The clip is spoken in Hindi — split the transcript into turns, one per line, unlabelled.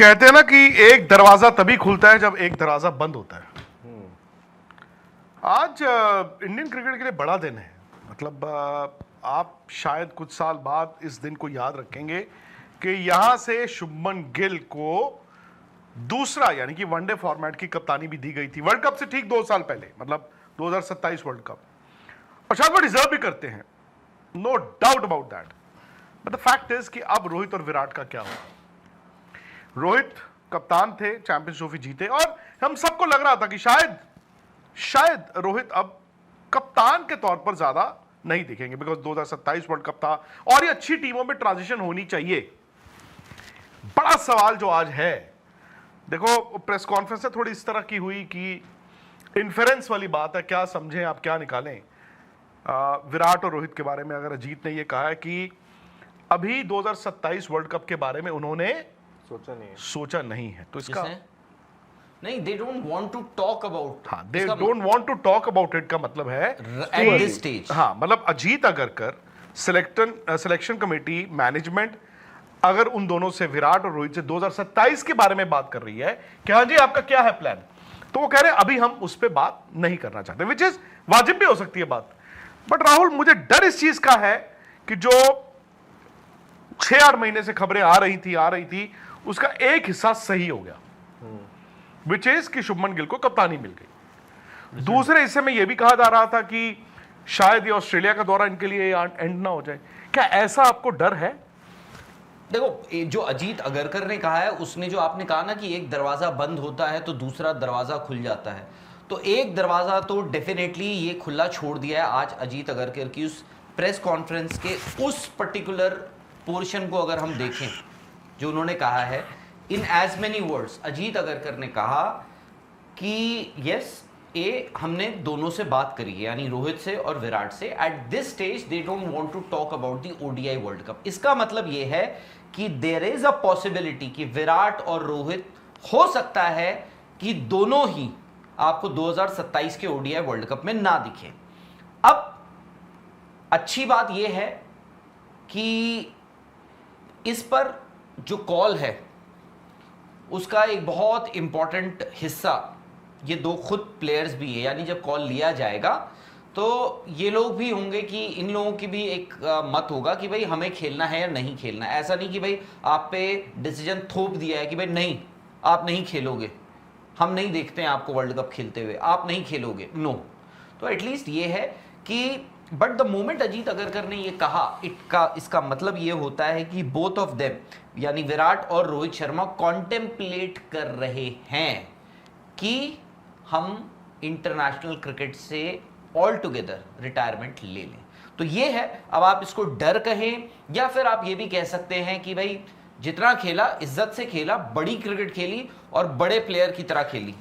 कहते हैं ना कि एक दरवाजा तभी खुलता है जब एक दरवाजा बंद होता है। आज इंडियन क्रिकेट के लिए बड़ा दिन है। मतलब आप शायद कुछ साल बाद इस दिन को याद रखेंगे कि यहां से शुभमन गिल को दूसरा यानी कि वनडे फॉर्मेट की कप्तानी भी दी गई थी वर्ल्ड कप से ठीक 2 साल पहले, मतलब 2027 वर्ल्ड कप, और शायद वो डिजर्व भी करते हैं, no doubt about that. But the fact is कि अब रोहित और विराट का क्या हुआ। रोहित कप्तान थे, चैंपियंस ट्रॉफी जीते, और हम सबको लग रहा था कि शायद रोहित अब कप्तान के तौर पर ज्यादा नहीं दिखेंगे, बिकॉज 2027 वर्ल्ड कप था और ये अच्छी टीमों में ट्रांजिशन होनी चाहिए। बड़ा सवाल जो आज है, देखो प्रेस कॉन्फ्रेंस से थोड़ी इस तरह की हुई कि इन्फेरेंस वाली बात है, क्या समझें आप क्या निकालें। विराट और रोहित के बारे में अगर अजीत ने यह कहा है कि अभी 2027 वर्ल्ड कप के बारे में उन्होंने सोचा नहीं है, तो इसका
नहीं, they don't want to talk about।
हाँ, they don't want to talk about it का मतलब है
at this stage।
हाँ, मतलब Ajit Agarkar, selection committee, management अगर उन दोनों से, विराट और रोहित से 2027 के बारे में बात कर रही है कि हाँ जी आपका क्या है प्लान, तो वो कह रहे हैं अभी हम उस पर बात नहीं करना चाहते, विच इज वाजिब भी हो सकती है बात। बट राहुल, मुझे डर इस चीज का है कि जो 6-8 महीने से खबरें आ रही थी उसका एक हिस्सा सही हो गया, विच इज कि शुभमन गिल को कप्तानी मिल गई। दूसरे हिस्से में यह भी कहा जा रहा था कि शायद ये ऑस्ट्रेलिया का दौरा इनके लिए एंड ना हो जाए। क्या ऐसा आपको डर है?
देखो, जो अजीत अगरकर ने कहा है, उसने जो आपने कहा ना कि एक दरवाजा बंद होता है तो दूसरा दरवाजा खुल जाता है, तो एक दरवाजा तो डेफिनेटली ये खुला छोड़ दिया है आज अजीत अगरकर की उस प्रेस कॉन्फ्रेंस के उस पर्टिकुलर पोर्शन को अगर हम देखें जो उन्होंने कहा है। In as many words Ajit Agarkar ने कहा कि यस, हमने दोनों से बात करी है, यानी रोहित से और विराट से। At this stage they don't want to talk about the ODI world cup. इसका मतलब ये है कि देयर इज अ पॉसिबिलिटी कि विराट और रोहित हो सकता है कि दोनों ही आपको 2027 के ओडीआई वर्ल्ड कप में ना दिखे। अब अच्छी बात यह है कि इस पर जो कॉल है उसका एक बहुत इंपॉर्टेंट हिस्सा ये दो खुद प्लेयर्स भी है, यानी जब कॉल लिया जाएगा तो ये लोग भी होंगे कि इन लोगों की भी एक मत होगा कि भाई हमें खेलना है या नहीं खेलना है। ऐसा नहीं कि भाई आप पे डिसीजन थोप दिया है कि भाई नहीं आप नहीं खेलोगे, हम नहीं देखते हैं आपको वर्ल्ड कप खेलते हुए, आप नहीं खेलोगे, नो। तो एटलीस्ट ये है कि but the moment Ajit Agarkar ने ये कहा, इसका मतलब ये होता है कि बोथ ऑफ देम यानी विराट और रोहित शर्मा कॉन्टेम्पलेट कर रहे हैं कि हम इंटरनेशनल क्रिकेट से ऑल टुगेदर रिटायरमेंट ले लें। तो ये है, अब आप इसको डर कहें या फिर आप ये भी कह सकते हैं कि भाई जितना खेला इज्जत से खेला, बड़ी क्रिकेट खेली और बड़े प्लेयर की तरह खेली।